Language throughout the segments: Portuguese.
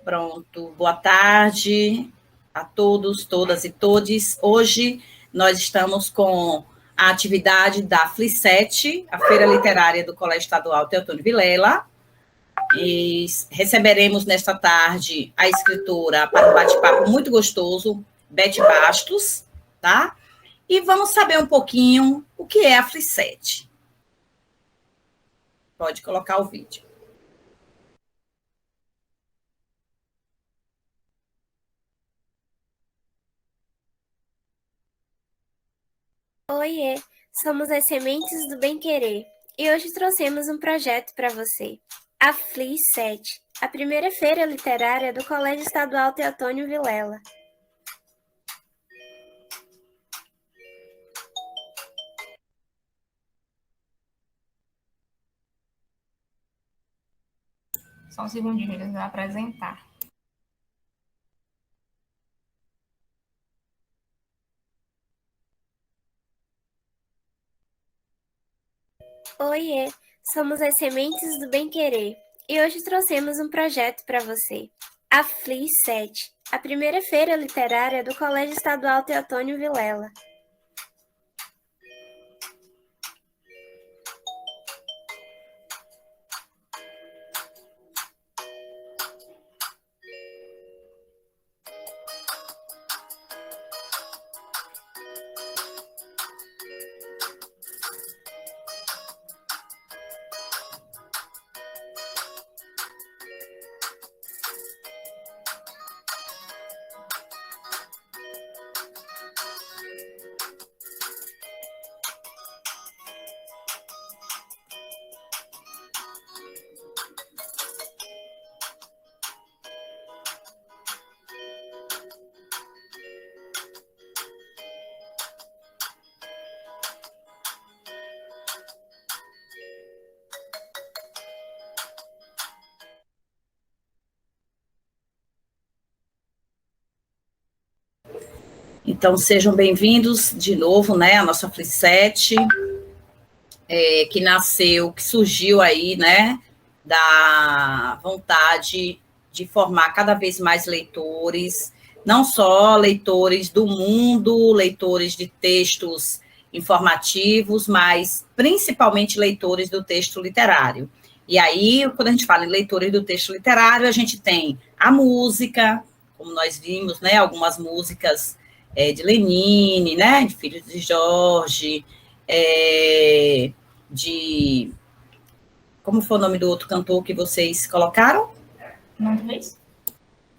Pronto. Boa tarde a todos, todas e todes. Hoje nós estamos com a atividade da FLI7, a Feira Literária do Colégio Estadual Teotônio Vilela. E receberemos nesta tarde a escritora para um bate-papo muito gostoso, Beth Bastos, tá? E vamos saber um pouquinho o que é a FLI7. Pode colocar o vídeo. Oiê, somos as Sementes do Bem Querer e hoje trouxemos um projeto para você. A FLI7, a primeira feira literária do Colégio Estadual Teotônio Vilela. Só um segundinho, ele vai apresentar. Oiê, somos as Sementes do Bem Querer e hoje trouxemos um projeto para você. A FLI7, a primeira feira literária do Colégio Estadual Teotônio Vilela. Então, sejam bem-vindos de novo, né, a nossa FLI7, que nasceu, que surgiu aí, né, da vontade de formar cada vez mais leitores, não só leitores do mundo, leitores de textos informativos, mas principalmente leitores do texto literário. E aí, quando a gente fala em leitores do texto literário, a gente tem a música, como nós vimos, né, algumas músicas de Lenine, né, de Filhos de Jorge, como foi o nome do outro cantor que vocês colocaram? Nando Reis.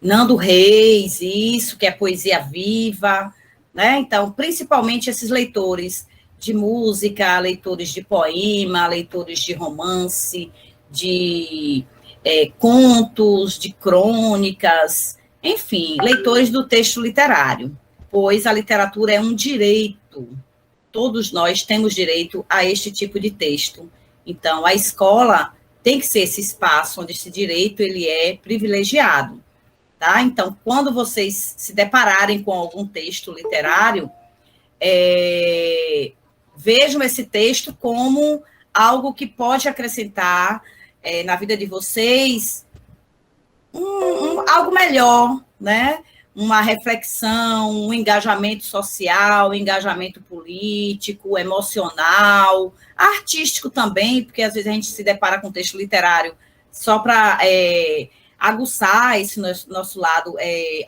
Nando Reis, isso, que é poesia viva, né? Então, principalmente esses leitores de música, leitores de poema, leitores de romance, de contos, de crônicas, enfim, leitores do texto literário, pois a literatura é um direito. Todos nós temos direito a este tipo de texto. Então, a escola tem que ser esse espaço onde esse direito ele é privilegiado, tá? Então, quando vocês se depararem com algum texto literário, vejam esse texto como algo que pode acrescentar na vida de vocês algo melhor, né? Uma reflexão, um engajamento social, um engajamento político, emocional, artístico também, porque às vezes a gente se depara com texto literário só para aguçar esse nosso lado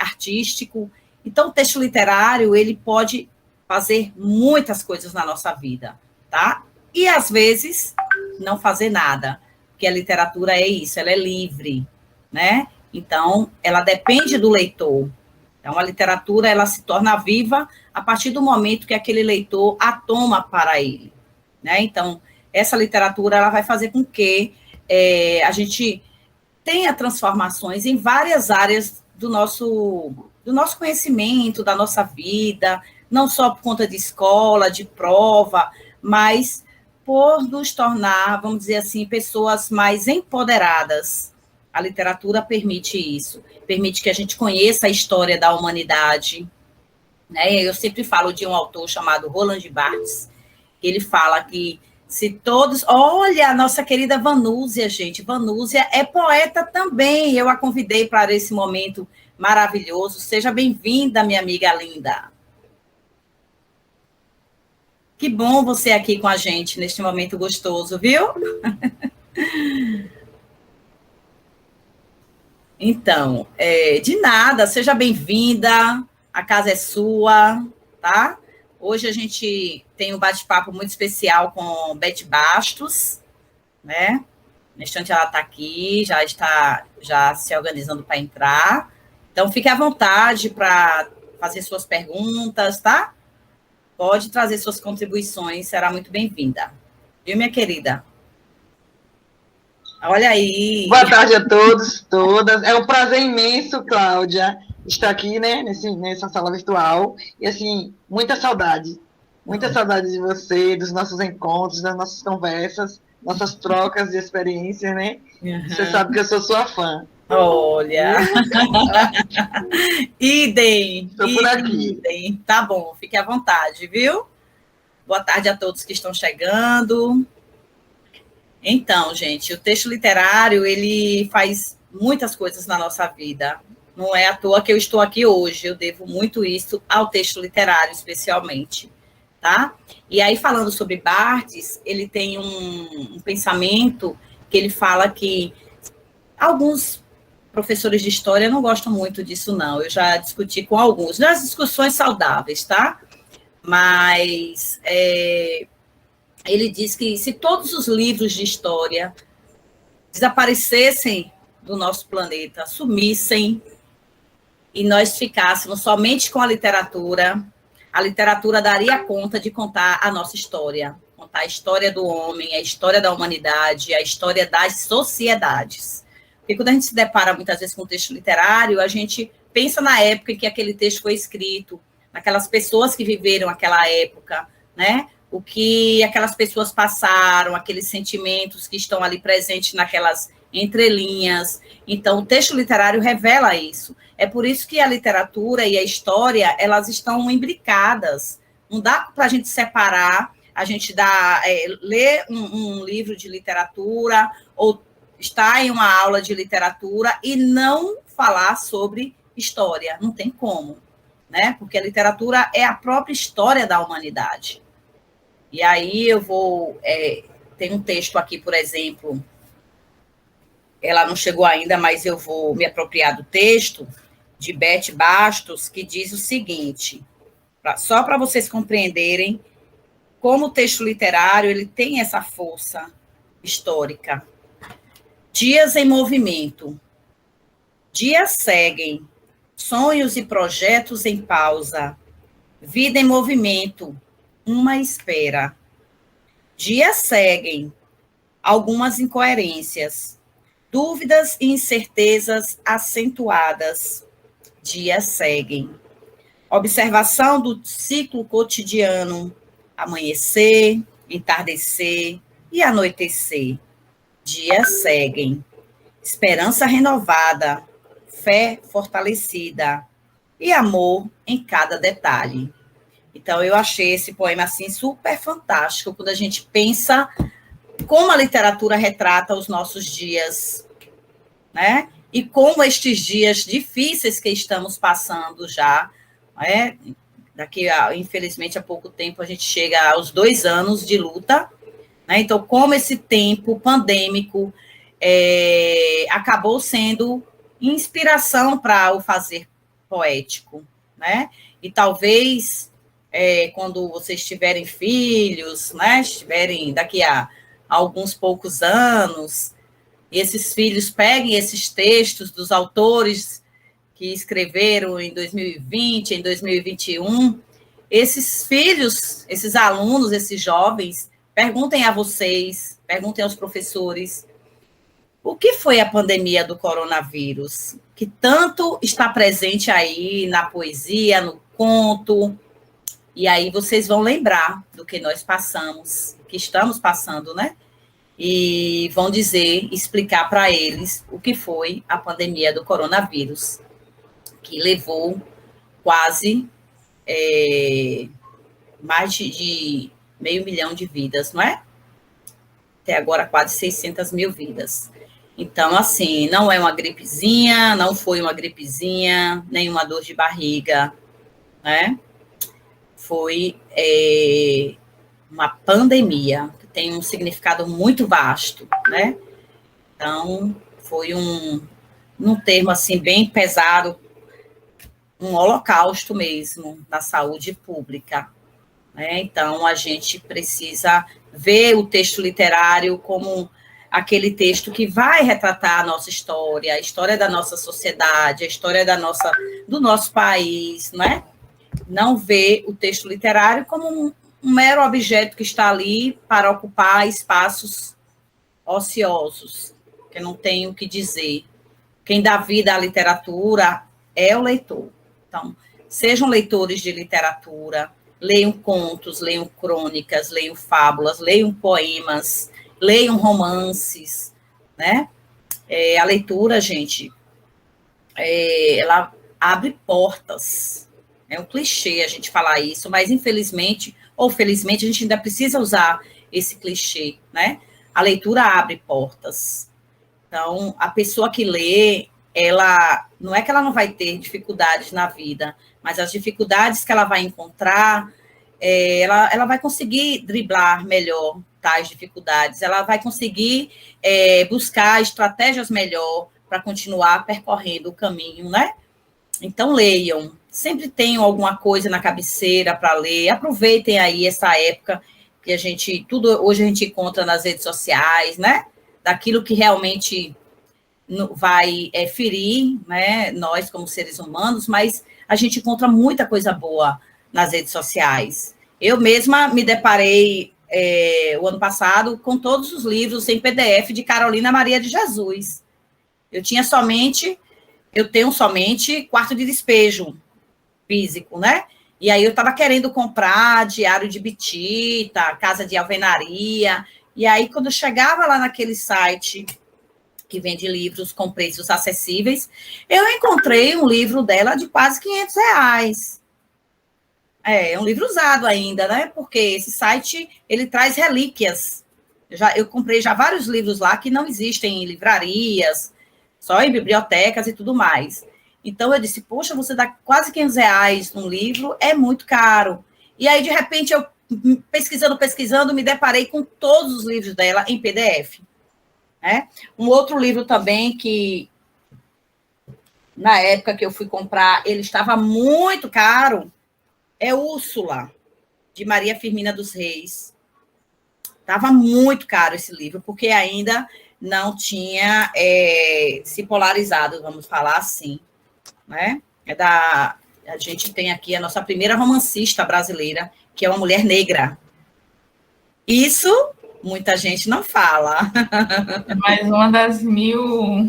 artístico. Então, o texto literário, ele pode fazer muitas coisas na nossa vida, tá? E, às vezes, não fazer nada, porque a literatura é isso, ela é livre, né? Então, ela depende do leitor. Então, a literatura, ela se torna viva a partir do momento que aquele leitor a toma para ele, né? Então, essa literatura, ela vai fazer com que a gente tenha transformações em várias áreas do nosso conhecimento, da nossa vida, não só por conta de escola, de prova, mas por nos tornar, vamos dizer assim, pessoas mais empoderadas. A literatura permite isso, permite que a gente conheça a história da humanidade, né? Eu sempre falo de um autor chamado Roland Barthes, que ele fala que Se todos... Olha, a nossa querida Vanúzia, gente. Vanúzia é poeta também. Eu a convidei para esse momento maravilhoso. Seja bem-vinda, minha amiga linda. Que bom você aqui com a gente neste momento gostoso, viu? Então, de nada, seja bem-vinda. A casa é sua, tá? Hoje a gente tem um bate-papo muito especial com Beth Bastos, né? No instante ela está aqui, já está se organizando para entrar. Então, fique à vontade para fazer suas perguntas, tá? Pode trazer suas contribuições, será muito bem-vinda. Viu, minha querida? Olha aí. Boa tarde a todos, todas. É um prazer imenso, Cláudia, estar aqui, né, nessa sala virtual. E, assim, muita saudade de você, dos nossos encontros, das nossas conversas, nossas trocas de experiências, né? Uhum. Você sabe que eu sou sua fã. Olha. Idem. Estou por aqui. Idem. Tá bom, fique à vontade, viu? Boa tarde a todos que estão chegando. Então, gente, o texto literário, ele faz muitas coisas na nossa vida. Não é à toa que eu estou aqui hoje, eu devo muito isso ao texto literário, especialmente, tá? E aí, falando sobre Barthes, ele tem um pensamento que ele fala que alguns professores de história não gostam muito disso, não. Eu já discuti com alguns, nas discussões saudáveis, tá? Mas... ele diz que se todos os livros de história desaparecessem do nosso planeta, sumissem, e nós ficássemos somente com a literatura daria conta de contar a nossa história, contar a história do homem, a história da humanidade, a história das sociedades. Porque quando a gente se depara muitas vezes com o texto literário, a gente pensa na época em que aquele texto foi escrito, naquelas pessoas que viveram aquela época, né? O que aquelas pessoas passaram, aqueles sentimentos que estão ali presentes naquelas entrelinhas. Então, o texto literário revela isso. É por isso que a literatura e a história, elas estão imbricadas. Não dá para a gente separar, a gente ler um livro de literatura ou estar em uma aula de literatura e não falar sobre história. Não tem como, né? Porque a literatura é a própria história da humanidade. E aí eu vou... tem um texto aqui, por exemplo, ela não chegou ainda, mas eu vou me apropriar do texto, de Beth Bastos, que diz o seguinte, só para vocês compreenderem como o texto literário ele tem essa força histórica. Dias em movimento. Dias seguem, sonhos e projetos em pausa, vida em movimento, uma espera. Dias seguem, algumas incoerências, dúvidas e incertezas acentuadas. Dias seguem. Observação do ciclo cotidiano, amanhecer, entardecer e anoitecer. Dias seguem. Esperança renovada, fé fortalecida e amor em cada detalhe. Então, eu achei esse poema, assim, super fantástico, quando a gente pensa como a literatura retrata os nossos dias, né? E como estes dias difíceis que estamos passando já, né? Daqui, infelizmente, a pouco tempo, a gente chega aos 2 anos de luta, né? Então, como esse tempo pandêmico acabou sendo inspiração para o fazer poético, né? E talvez... quando vocês tiverem filhos, né, estiverem daqui a alguns poucos anos, e esses filhos peguem esses textos dos autores que escreveram em 2020, em 2021, esses filhos, esses alunos, esses jovens, perguntem a vocês, perguntem aos professores, o que foi a pandemia do coronavírus, que tanto está presente aí na poesia, no conto. E aí vocês vão lembrar do que nós passamos, que estamos passando, né? E vão dizer, explicar para eles o que foi a pandemia do coronavírus, que levou quase mais de 500 mil de vidas, não é? até agora quase 600 mil vidas. Então, assim, não é uma gripezinha, não foi uma gripezinha, nem uma dor de barriga, né? Foi uma pandemia, que tem um significado muito vasto, né? Então, foi num termo, assim, bem pesado, um holocausto mesmo da saúde pública, né? Então, a gente precisa ver o texto literário como aquele texto que vai retratar a nossa história, a história da nossa sociedade, a história do nosso país, né? Não ver o texto literário como um mero objeto que está ali para ocupar espaços ociosos, que não tem o que dizer. Quem dá vida à literatura é o leitor. Então, sejam leitores de literatura, leiam contos, leiam crônicas, leiam fábulas, leiam poemas, leiam romances, né? A leitura, gente, ela abre portas. É um clichê a gente falar isso, mas infelizmente, ou felizmente, a gente ainda precisa usar esse clichê, né? A leitura abre portas. Então, a pessoa que lê, ela não é que ela não vai ter dificuldades na vida, mas as dificuldades que ela vai encontrar, ela vai conseguir driblar melhor tais dificuldades, ela vai conseguir buscar estratégias melhor para continuar percorrendo o caminho, né? Então, leiam. Sempre tenham alguma coisa na cabeceira para ler. Aproveitem aí essa época que hoje a gente encontra nas redes sociais, né? Daquilo que realmente vai ferir, né? Nós como seres humanos, mas a gente encontra muita coisa boa nas redes sociais. Eu mesma me deparei o ano passado com todos os livros em PDF de Carolina Maria de Jesus. Eu tenho somente Quarto de Despejo físico, né? E aí eu estava querendo comprar Diário de Bitita, Casa de Alvenaria, e aí quando eu chegava lá naquele site que vende livros com preços acessíveis, eu encontrei um livro dela de quase R$ 500. É um livro usado ainda, né? Porque esse site, ele traz relíquias. Eu comprei já vários livros lá que não existem em livrarias, só em bibliotecas e tudo mais. Então, eu disse, poxa, você dá quase R$ 500 num livro, é muito caro. E aí, de repente, eu, pesquisando, me deparei com todos os livros dela em PDF. Né? Um outro livro também que, na época que eu fui comprar, ele estava muito caro, é Úrsula, de Maria Firmina dos Reis. Estava muito caro esse livro, porque ainda não tinha se polarizado, vamos falar assim. Né? A gente tem aqui a nossa primeira romancista brasileira, que é uma mulher negra. Isso muita gente não fala. Mais uma das 1000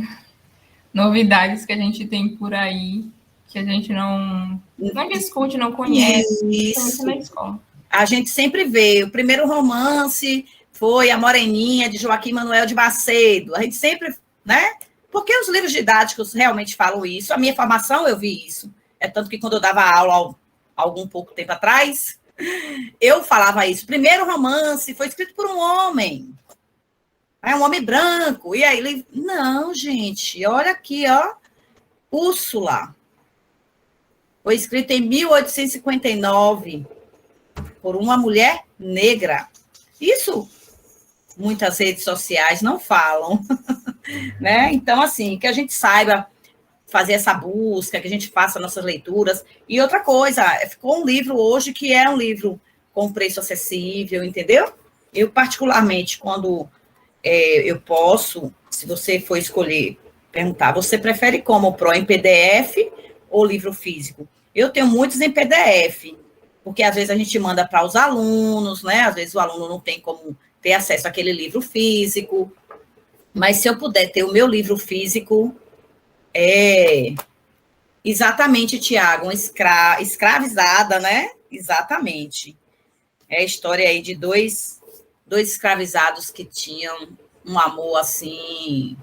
novidades que a gente tem por aí, que a gente não discute, não conhece, Isso. na escola. A gente sempre vê, o primeiro romance foi A Moreninha, de Joaquim Manuel de Macedo. A gente sempre, né? Porque os livros didáticos realmente falam isso. A minha formação, eu vi isso. É tanto que quando eu dava aula, algum pouco tempo atrás, eu falava isso. Primeiro romance foi escrito por um homem. Um homem branco. E aí ele... Não, gente, olha aqui, ó. Úrsula. Foi escrito em 1859 por uma mulher negra. Isso muitas redes sociais não falam. Né? Então, assim, que a gente saiba fazer essa busca, que a gente faça nossas leituras. E outra coisa, ficou um livro hoje que é um livro com preço acessível, entendeu? Eu, particularmente, quando eu posso, se você for escolher, perguntar, você prefere como Pro em PDF ou livro físico? Eu tenho muitos em PDF, porque às vezes a gente manda para os alunos, né? Às vezes o aluno não tem como ter acesso àquele livro físico. Mas se eu puder ter o meu livro físico, exatamente, Tiago, escravizada, né? Exatamente. É a história aí de dois escravizados que tinham um amor, assim,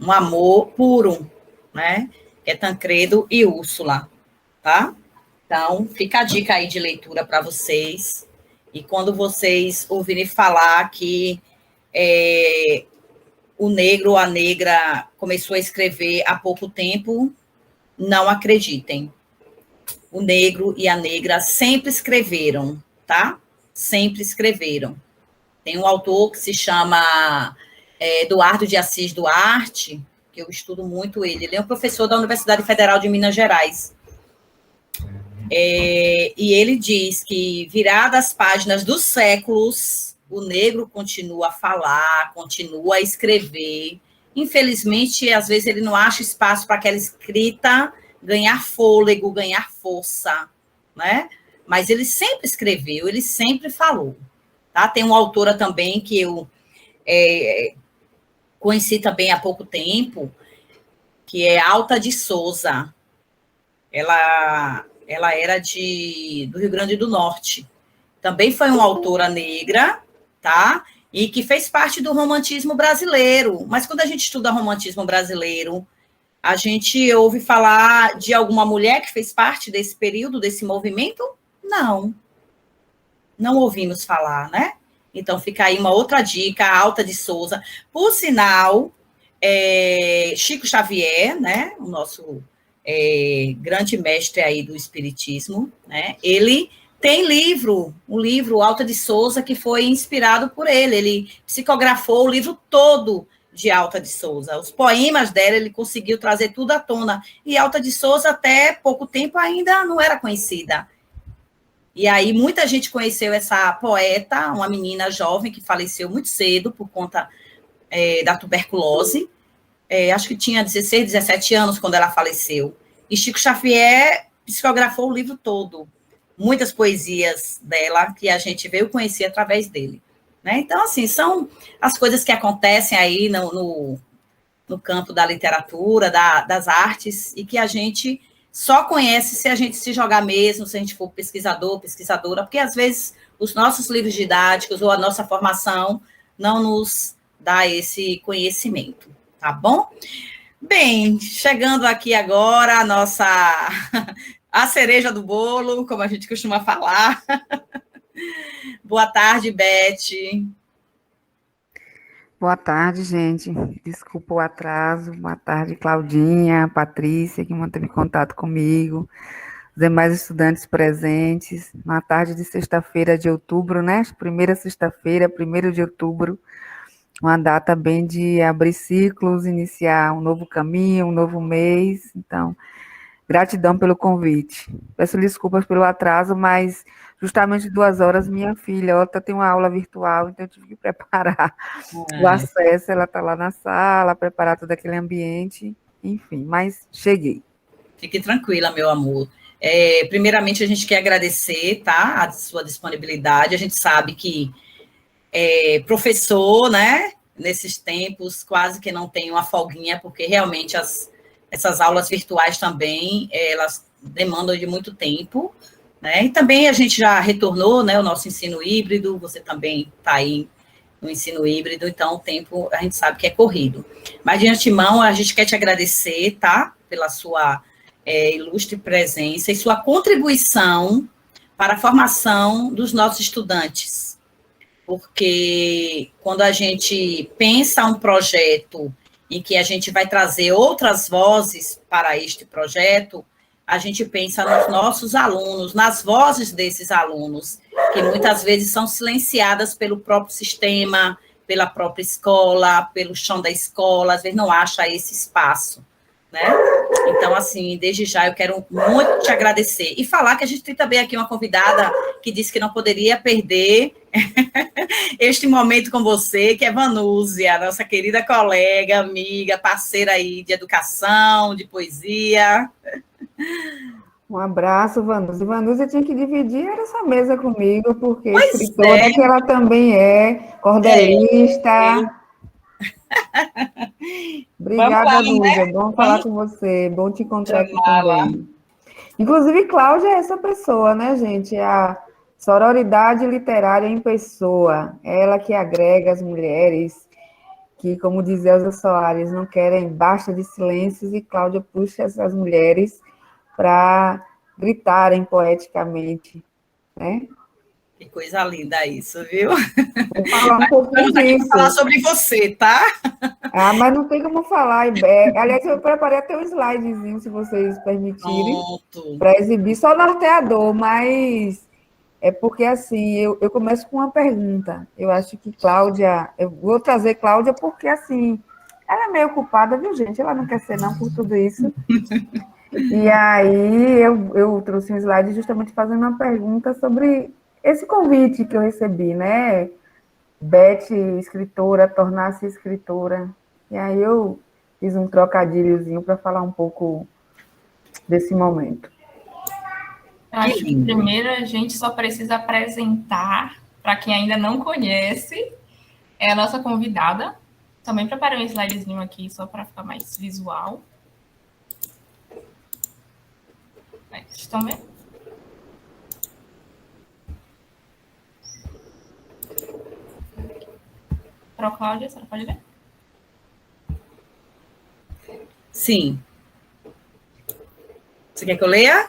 um amor puro, né? Que é Tancredo e Úrsula, tá? Então, fica a dica aí de leitura para vocês. E quando vocês ouvirem falar que o negro ou a negra começou a escrever há pouco tempo, não acreditem. O negro e a negra sempre escreveram, tá? Sempre escreveram. Tem um autor que se chama Eduardo de Assis Duarte, que eu estudo muito ele. Ele é um professor da Universidade Federal de Minas Gerais. E ele diz que, viradas as páginas dos séculos, o negro continua a falar, continua a escrever. Infelizmente, às vezes, ele não acha espaço para aquela escrita ganhar fôlego, ganhar força, né? Mas ele sempre escreveu, ele sempre falou. Tá? Tem uma autora também que eu conheci também há pouco tempo, que é Alta de Souza. Ela era do Rio Grande do Norte. Também foi uma autora negra, tá? E que fez parte do romantismo brasileiro. Mas quando a gente estuda romantismo brasileiro, a gente ouve falar de alguma mulher que fez parte desse período, desse movimento? Não. Não ouvimos falar, né? Então, fica aí uma outra dica, Alta de Souza. Por sinal, Chico Xavier, né? O nosso grande mestre aí do espiritismo, né? Ele tem um livro, Alta de Souza, que foi inspirado por ele. Ele psicografou o livro todo de Alta de Souza. Os poemas dela, ele conseguiu trazer tudo à tona. E Alta de Souza, até pouco tempo, ainda não era conhecida. E aí, muita gente conheceu essa poeta, uma menina jovem que faleceu muito cedo por conta da tuberculose. Acho que tinha 16, 17 anos quando ela faleceu. E Chico Xavier psicografou o livro todo. Muitas poesias dela que a gente veio conhecer através dele. Né? Então, assim, são as coisas que acontecem aí no campo da literatura, das artes, e que a gente só conhece se a gente se jogar mesmo, se a gente for pesquisador, pesquisadora, porque, às vezes, os nossos livros didáticos ou a nossa formação não nos dá esse conhecimento, tá bom? Bem, chegando aqui agora a cereja do bolo, como a gente costuma falar. Boa tarde, Beth. Boa tarde, gente. Desculpa o atraso. Boa tarde, Claudinha, Patrícia, que manteve contato comigo, os demais estudantes presentes. Na tarde de sexta-feira de outubro, né? Primeira sexta-feira, 1º de outubro, uma data bem de abrir ciclos, iniciar um novo caminho, um novo mês. Então, gratidão pelo convite. Peço desculpas pelo atraso, mas justamente 2 horas minha filha, ela tem uma aula virtual, então eu tive que preparar o acesso, ela está lá na sala, preparar todo aquele ambiente, enfim, mas cheguei. Fique tranquila, meu amor. Primeiramente, a gente quer agradecer, tá, a sua disponibilidade. A gente sabe que professor, né, nesses tempos, quase que não tem uma folguinha, porque realmente essas aulas virtuais também, elas demandam de muito tempo, né? E também a gente já retornou, né, o nosso ensino híbrido, você também está aí no ensino híbrido, então o tempo a gente sabe que é corrido. Mas de antemão, a gente quer te agradecer, tá, pela sua ilustre presença e sua contribuição para a formação dos nossos estudantes. Porque quando a gente pensa um projeto em que a gente vai trazer outras vozes para este projeto, a gente pensa nos nossos alunos, nas vozes desses alunos, que muitas vezes são silenciadas pelo próprio sistema, pela própria escola, pelo chão da escola, às vezes não acha esse espaço, né? Então, assim, desde já eu quero muito te agradecer. E falar que a gente tem também aqui uma convidada que disse que não poderia perder este momento com você, que é Vanúzia, nossa querida colega, amiga, parceira aí de educação, de poesia. Um abraço, Vanúzia. Vanúzia tinha que dividir essa mesa comigo, porque Pois escritora que ela também é, cordelista. Obrigada, lá, Lúcia. né? Bom falar com você, bom te encontrar aqui também. Inclusive, Cláudia é essa pessoa, né, gente? É a sororidade literária em pessoa. É ela que agrega as mulheres, que, como diz Elza Soares, não querem basta de silêncios, e Cláudia puxa essas mulheres para gritarem poeticamente, né? Que coisa linda isso, viu? Vou falar um pouquinho Estamos aqui para disso. falar sobre você, tá? Ah, mas não tem como falar. Aliás, eu preparei até um slidezinho, se vocês permitirem, Pronto. para exibir só norteador, mas é porque assim, eu começo com uma pergunta. Eu acho que Cláudia, eu vou trazer Cláudia porque assim, ela é meio ocupada, viu, gente? Ela não quer ser não por tudo isso. E aí eu trouxe um slide justamente fazendo uma pergunta sobre esse convite que eu recebi, né? Beth, escritora, tornar-se escritora. E aí eu fiz um trocadilhozinho para falar um pouco desse momento. Eu acho que primeiro a gente só precisa apresentar, para quem ainda não conhece, é a nossa convidada. Também preparei um slidezinho aqui só para ficar mais visual. Vocês estão vendo? Para a Cláudia, você pode ver? Sim. Você quer que eu leia?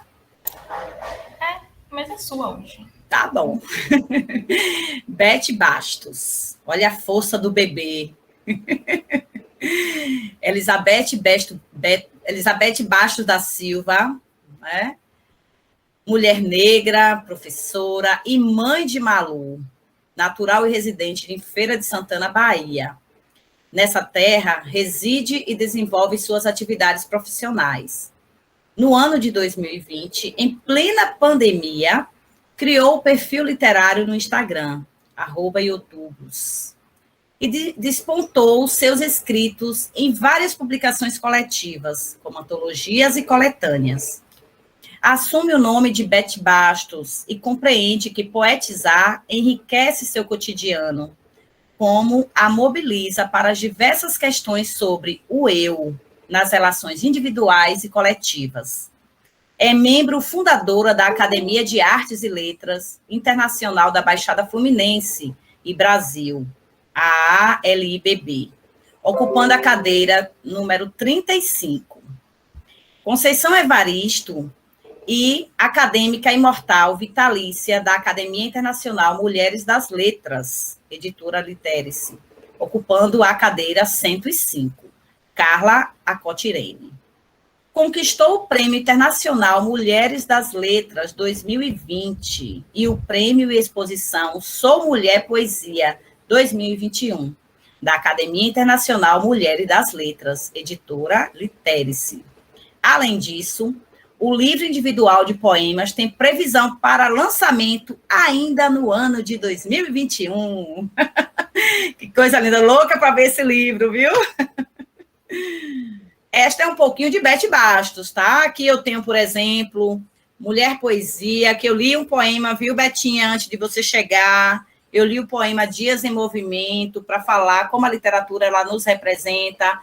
Mas é sua hoje. Tá bom. Beth Bastos. Olha a força do bebê. Elizabeth Bastos da Silva, né? Mulher negra, professora e mãe de Malu, natural e residente em Feira de Santana, Bahia. Nessa terra, reside e desenvolve suas atividades profissionais. No ano de 2020, em plena pandemia, criou o perfil literário no Instagram, @youtubers, e despontou seus escritos em várias publicações coletivas, como antologias e coletâneas. Assume o nome de Beth Bastos e compreende que poetizar enriquece seu cotidiano, como a mobiliza para as diversas questões sobre o eu nas relações individuais e coletivas. É membro fundadora da Academia de Artes e Letras Internacional da Baixada Fluminense e Brasil, a ALIBB, ocupando a cadeira número 35. Conceição Evaristo e acadêmica imortal vitalícia da Academia Internacional Mulheres das Letras, editora Literice, ocupando a cadeira 105, Carla Acotirene. Conquistou o Prêmio Internacional Mulheres das Letras 2020 e o Prêmio e Exposição Sou Mulher Poesia 2021, da Academia Internacional Mulheres das Letras, editora Literice. Além disso, o livro individual de poemas tem previsão para lançamento ainda no ano de 2021. Que coisa linda, louca para ver esse livro, viu? Esta é um pouquinho de Beth Bastos, tá? Aqui eu tenho, por exemplo, Mulher Poesia, que eu li um poema, viu, Betinha, antes de você chegar. Eu li o poema Dias em Movimento, para falar como a literatura ela nos representa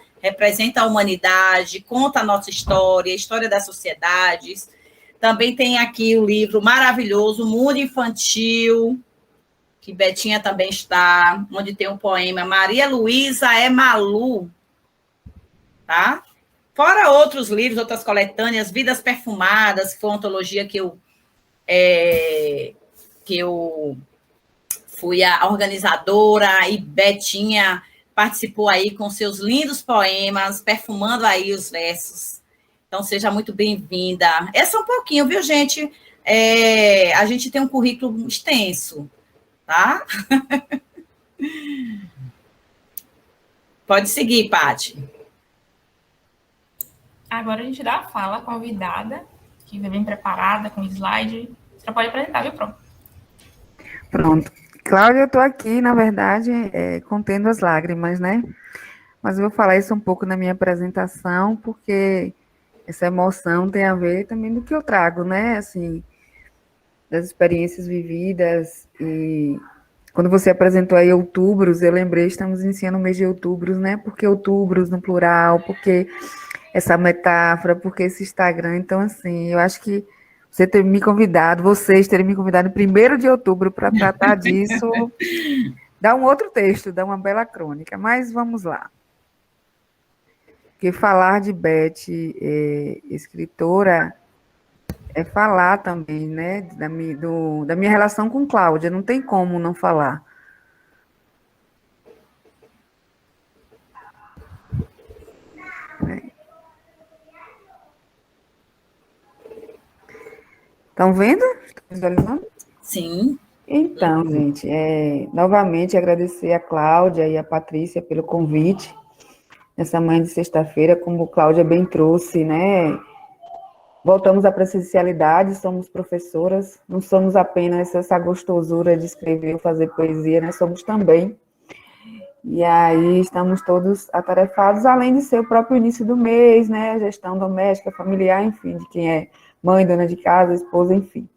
a humanidade, conta a nossa história, a história das sociedades. Também tem aqui o livro maravilhoso, Mundo Infantil, que Betinha também está, onde tem um poema Maria Luísa é Malu, tá? Fora outros livros, outras coletâneas, Vidas Perfumadas, que foi uma antologia que eu fui a organizadora, e Betinha participou aí com seus lindos poemas, perfumando aí os versos. Então, seja muito bem-vinda. É só um pouquinho, viu, gente? A gente tem um currículo extenso, tá? Pode seguir, Paty. Agora a gente dá a fala à convidada, que vem bem preparada, com slide. Você já pode apresentar, viu, pronto? Pronto. Cláudia, eu estou aqui, na verdade, contendo as lágrimas, né? Mas eu vou falar isso um pouco na minha apresentação, porque essa emoção tem a ver também do que eu trago, né? Assim, das experiências vividas. E quando você apresentou aí outubros, eu lembrei, estamos iniciando o mês de outubros, né? Porque outubros no plural, porque essa metáfora, porque esse Instagram. Então, assim, eu acho que vocês terem me convidado em 1º de outubro para tratar disso, dá um outro texto, dá uma bela crônica. Mas vamos lá. Porque falar de Beth, escritora, é falar também, né? Da minha relação com Cláudia, não tem como não falar. Estão vendo? Estão visualizando? Sim. Então, gente, novamente agradecer a Cláudia e a Patrícia pelo convite nessa manhã de sexta-feira, como a Cláudia bem trouxe, né? Voltamos à presencialidade, somos professoras, não somos apenas essa gostosura de escrever ou fazer poesia, né? Somos também. E aí estamos todos atarefados, além de ser o próprio início do mês, né? Gestão doméstica, familiar, enfim, de quem é mãe, dona de casa, esposa, enfim.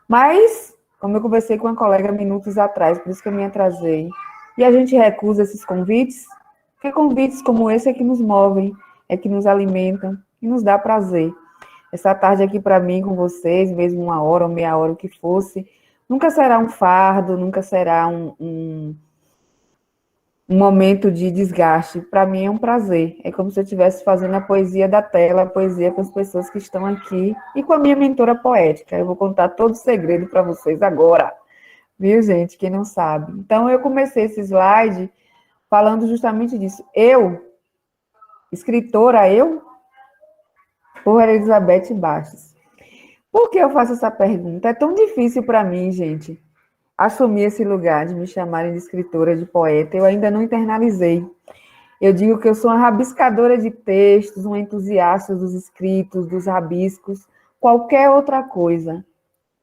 Mas, como eu conversei com uma colega minutos atrás, por isso que eu me atrasei, e a gente recusa esses convites, porque convites como esse é que nos movem, é que nos alimentam e nos dá prazer. Essa tarde aqui para mim, com vocês, mesmo 1 hora ou meia hora, o que fosse, nunca será um fardo, nunca será um momento de desgaste. Para mim é um prazer. É como se eu estivesse fazendo a poesia da tela, a poesia com as pessoas que estão aqui e com a minha mentora poética. Eu vou contar todo o segredo para vocês agora. Viu, gente? Quem não sabe. Então, eu comecei esse slide falando justamente disso. Eu, escritora, por Elizabeth Bastos. Por que eu faço essa pergunta? É tão difícil para mim, gente, assumir esse lugar de me chamarem de escritora, de poeta. Eu ainda não internalizei. Eu digo que eu sou uma rabiscadora de textos, uma entusiasta dos escritos, dos rabiscos, qualquer outra coisa,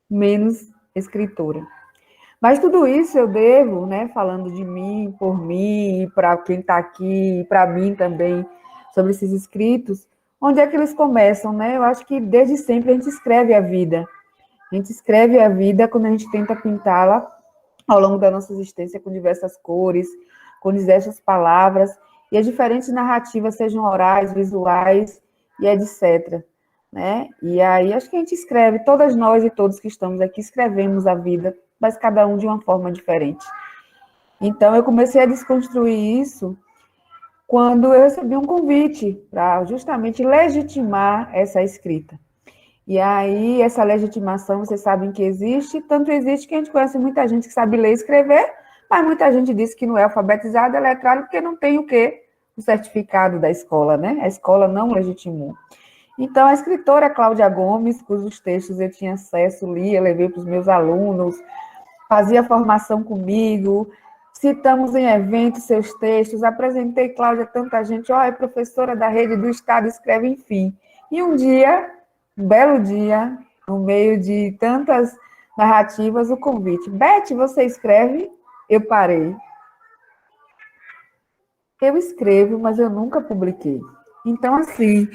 menos escritora. Mas tudo isso eu devo, né, falando de mim, por mim, para quem está aqui, para mim também, sobre esses escritos, onde é que eles começam, né? Eu acho que desde sempre a gente escreve a vida. A gente escreve a vida quando a gente tenta pintá-la ao longo da nossa existência com diversas cores, com diversas palavras, e as diferentes narrativas, sejam orais, visuais e etc. Né? E aí acho que a gente escreve, todas nós e todos que estamos aqui escrevemos a vida, mas cada um de uma forma diferente. Então eu comecei a desconstruir isso quando eu recebi um convite para justamente legitimar essa escrita. E aí, essa legitimação, vocês sabem que existe, tanto existe que a gente conhece muita gente que sabe ler e escrever, mas muita gente diz que não é alfabetizado, é letrado, porque não tem o quê? O certificado da escola, né? A escola não legitimou. Então, a escritora Cláudia Gomes, cujos textos eu tinha acesso, lia, levei para os meus alunos, fazia formação comigo, citamos em eventos seus textos, apresentei Cláudia a tanta gente, é professora da rede do Estado, escreve, enfim. E um dia, um belo dia, no meio de tantas narrativas, o convite. Beth, você escreve? Eu parei. Eu escrevo, mas eu nunca publiquei. Então, assim,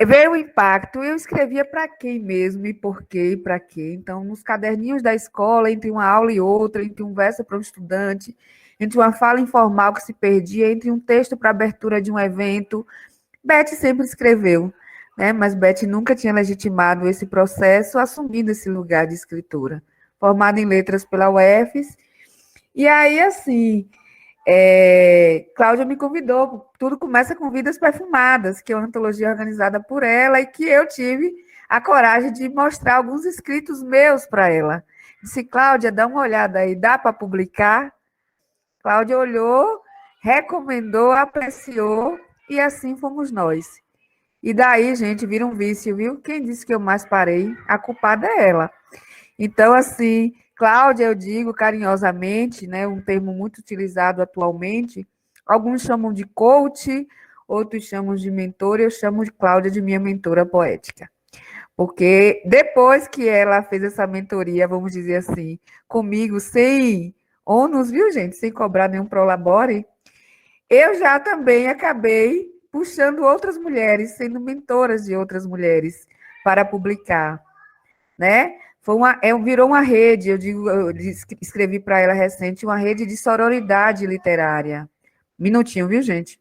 veio o impacto. Eu escrevia para quem mesmo, e por quê, e para quê. Então, nos caderninhos da escola, entre uma aula e outra, entre um verso para um estudante, entre uma fala informal que se perdia, entre um texto para abertura de um evento, Beth sempre escreveu, né? Mas Beth nunca tinha legitimado esse processo, assumindo esse lugar de escritora. Formada em letras pela UFES. E aí, assim, Cláudia me convidou, tudo começa com Vidas Perfumadas, que é uma antologia organizada por ela e que eu tive a coragem de mostrar alguns escritos meus para ela. Disse, Cláudia, dá uma olhada aí, dá para publicar? Cláudia olhou, recomendou, apreciou, e assim fomos nós. E daí, gente, vira um vício, viu? Quem disse que eu mais parei? A culpada é ela. Então, assim, Cláudia, eu digo carinhosamente, né, um termo muito utilizado atualmente, alguns chamam de coach, outros chamam de mentora, eu chamo de Cláudia de minha mentora poética. Porque depois que ela fez essa mentoria, vamos dizer assim, comigo, sem ônus, viu, gente? Sem cobrar nenhum prolabore, eu já também acabei puxando outras mulheres, sendo mentoras de outras mulheres para publicar, né? Virou uma rede, eu escrevi para ela recente, uma rede de sororidade literária. Minutinho, viu, gente?